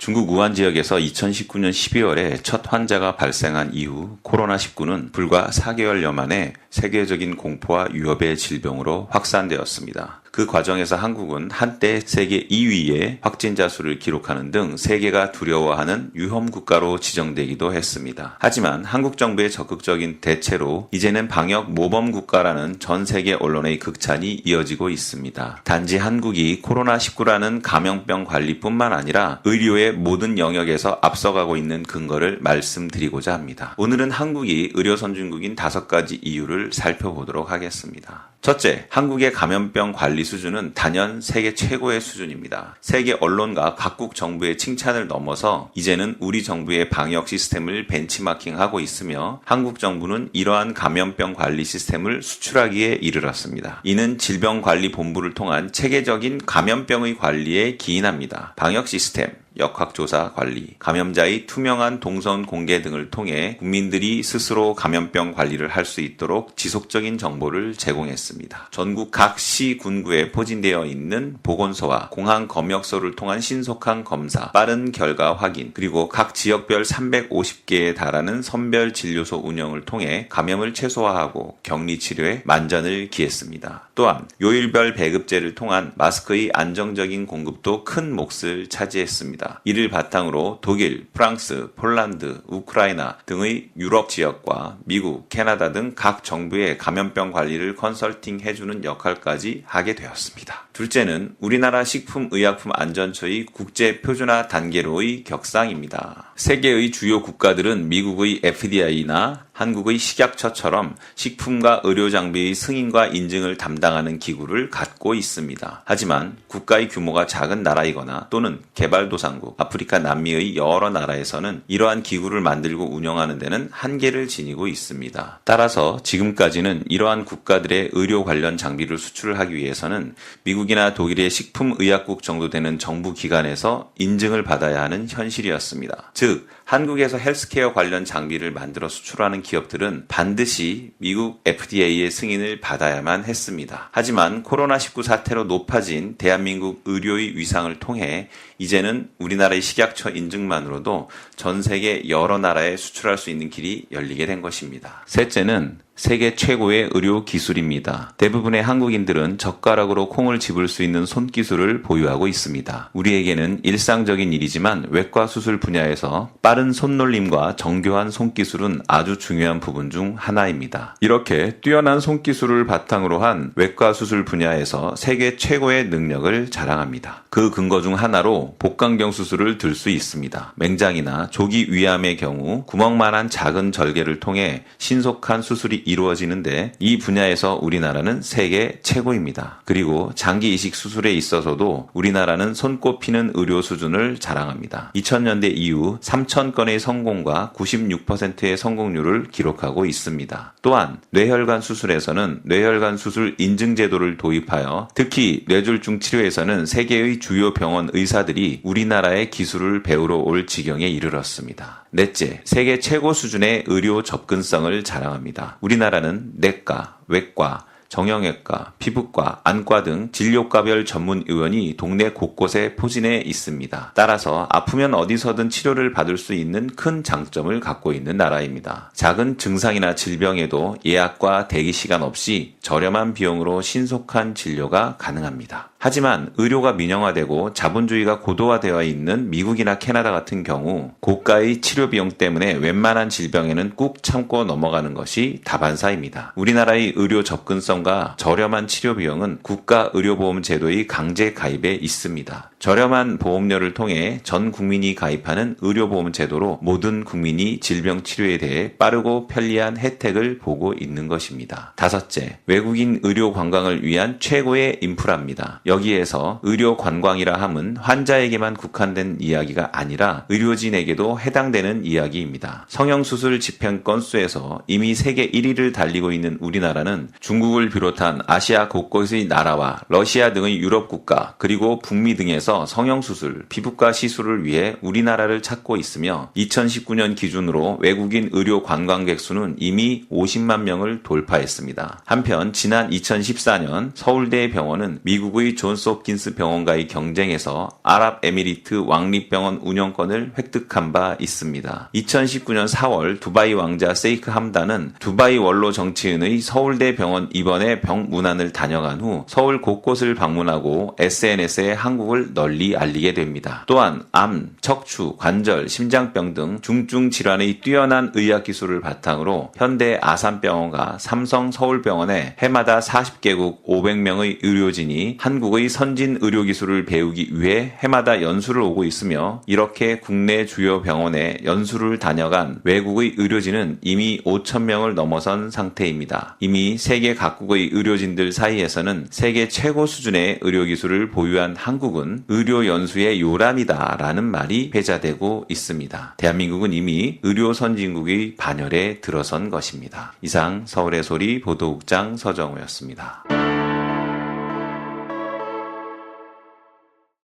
중국 우한 지역에서 2019년 12월에 첫 환자가 발생한 이후 코로나19는 불과 4개월여 만에 세계적인 공포와 위협의 질병으로 확산되었습니다. 그 과정에서 한국은 한때 세계 2위의 확진자 수를 기록하는 등 세계가 두려워하는 위험 국가로 지정되기도 했습니다. 하지만 한국 정부의 적극적인 대체로 이제는 방역 모범 국가라는 전 세계 언론의 극찬이 이어지고 있습니다. 단지 한국이 코로나19라는 감염병 관리뿐만 아니라 의료의 모든 영역에서 앞서가고 있는 근거를 말씀드리고자 합니다. 오늘은 한국이 의료 선진국인 5가지 이유를 살펴보도록 하겠습니다. 첫째, 한국의 감염병 관리 수준은 단연 세계 최고의 수준입니다. 세계 언론과 각국 정부의 칭찬을 넘어서 이제는 우리 정부의 방역 시스템을 벤치마킹하고 있으며 한국 정부는 이러한 감염병 관리 시스템을 수출하기에 이르렀습니다. 이는 질병관리본부를 통한 체계적인 감염병의 관리에 기인합니다. 방역 시스템, 역학조사 관리, 감염자의 투명한 동선 공개 등을 통해 국민들이 스스로 감염병 관리를 할 수 있도록 지속적인 정보를 제공했습니다. 전국 각 시, 군구에 포진되어 있는 보건소와 공항 검역소를 통한 신속한 검사, 빠른 결과 확인, 그리고 각 지역별 350개에 달하는 선별 진료소 운영을 통해 감염을 최소화하고 격리 치료에 만전을 기했습니다. 또한 요일별 배급제를 통한 마스크의 안정적인 공급도 큰 몫을 차지했습니다. 이를 바탕으로 독일, 프랑스, 폴란드, 우크라이나 등의 유럽 지역과 미국, 캐나다 등 각 정부의 감염병 관리를 컨설팅해주는 역할까지 하게 되었습니다. 둘째는 우리나라 식품의약품안전처의 국제 표준화 단계로의 격상입니다. 세계의 주요 국가들은 미국의 FDA나 한국의 식약처처럼 식품과 의료장비의 승인과 인증을 담당하는 기구를 갖고 있습니다. 하지만 국가의 규모가 작은 나라이거나 또는 개발도상국, 아프리카, 남미의 여러 나라에서는 이러한 기구를 만들고 운영하는 데는 한계를 지니고 있습니다. 따라서 지금까지는 이러한 국가들의 의료 관련 장비를 수출하기 위해서는 미국이나 독일의 식품의약국 정도 되는 정부 기관에서 인증을 받아야 하는 현실이었습니다. 즉, 한국에서 헬스케어 관련 장비를 만들어 수출하는 기업들은 반드시 미국 FDA의 승인을 받아야만 했습니다. 하지만 코로나19 사태로 높아진 대한민국 의료의 위상을 통해 이제는 우리나라의 식약처 인증만으로도 전 세계 여러 나라에 수출할 수 있는 길이 열리게 된 것입니다. 셋째는 세계 최고의 의료 기술입니다. 대부분의 한국인들은 젓가락으로 콩을 집을 수 있는 손기술을 보유하고 있습니다. 우리에게는 일상적인 일이지만 외과 수술 분야에서 빠른 손놀림과 정교한 손기술은 아주 중요한 부분 중 하나입니다. 이렇게 뛰어난 손기술을 바탕으로 한 외과 수술 분야에서 세계 최고의 능력을 자랑합니다. 그 근거 중 하나로 복강경 수술을 들 수 있습니다. 맹장이나 조기 위암의 경우 구멍만한 작은 절개를 통해 신속한 수술이 이루어지는데 이 분야에서 우리나라는 세계 최고입니다. 그리고 장기 이식 수술에 있어서도 우리나라는 손꼽히는 의료 수준을 자랑합니다. 2000년대 이후 3,000건의 성공과 96%의 성공률을 기록하고 있습니다. 또한 뇌혈관 수술에서는 뇌혈관 수술 인증 제도를 도입하여 특히 뇌졸중 치료에서는 세계의 주요 병원 의사들이 우리나라의 기술을 배우러 올 지경에 이르렀습니다. 넷째, 세계 최고 수준의 의료 접근성을 자랑합니다. 우리나라는 내과, 외과, 정형외과, 피부과, 안과 등 진료과별 전문 의원이 동네 곳곳에 포진해 있습니다. 따라서 아프면 어디서든 치료를 받을 수 있는 큰 장점을 갖고 있는 나라입니다. 작은 증상이나 질병에도 예약과 대기 시간 없이 저렴한 비용으로 신속한 진료가 가능합니다. 하지만 의료가 민영화되고 자본주의가 고도화되어 있는 미국이나 캐나다 같은 경우 고가의 치료 비용 때문에 웬만한 질병에는 꾹 참고 넘어가는 것이 다반사입니다. 우리나라의 의료 접근성과 저렴한 치료 비용은 국가의료보험 제도의 강제 가입에 있습니다. 저렴한 보험료를 통해 전 국민이 가입하는 의료보험 제도로 모든 국민이 질병 치료에 대해 빠르고 편리한 혜택을 보고 있는 것입니다. 다섯째, 외국인 의료 관광을 위한 최고의 인프라입니다. 여기에서 의료 관광이라 함은 환자에게만 국한된 이야기가 아니라 의료진에게도 해당되는 이야기입니다. 성형수술 집행 건수에서 이미 세계 1위를 달리고 있는 우리나라는 중국을 비롯한 아시아 곳곳의 나라와 러시아 등의 유럽 국가 그리고 북미 등에서 성형수술, 피부과 시술을 위해 우리나라를 찾고 있으며 2019년 기준으로 외국인 의료 관광객 수는 이미 50만 명을 돌파했습니다. 한편 지난 2014년 서울대 병원은 미국의 존스 홉킨스 병원과의 경쟁에서 아랍에미리트 왕립병원 운영권을 획득한 바 있습니다. 2019년 4월 두바이 왕자 세이크 함단은 두바이 원로 정치인의 서울대 병원 입원의 병문안을 다녀간 후 서울 곳곳을 방문하고 SNS에 한국을 널리 알리게 됩니다. 또한 암, 척추, 관절, 심장병 등 중증 질환의 뛰어난 의학 기술을 바탕으로 현대 아산병원과 삼성 서울병원에 해마다 40개국 500명의 의료진이 한국의 선진 의료 기술을 배우기 위해 해마다 연수를 오고 있으며 이렇게 국내 주요 병원에 연수를 다녀간 외국의 의료진은 이미 5,000명을 넘어선 상태입니다. 이미 세계 각국의 의료진들 사이에서는 세계 최고 수준의 의료 기술을 보유한 한국은 의료 연수의 요람이다라는 말이 회자되고 있습니다. 대한민국은 이미 의료 선진국의 반열에 들어선 것입니다. 이상 서울의 소리 보도국장 서정우였습니다.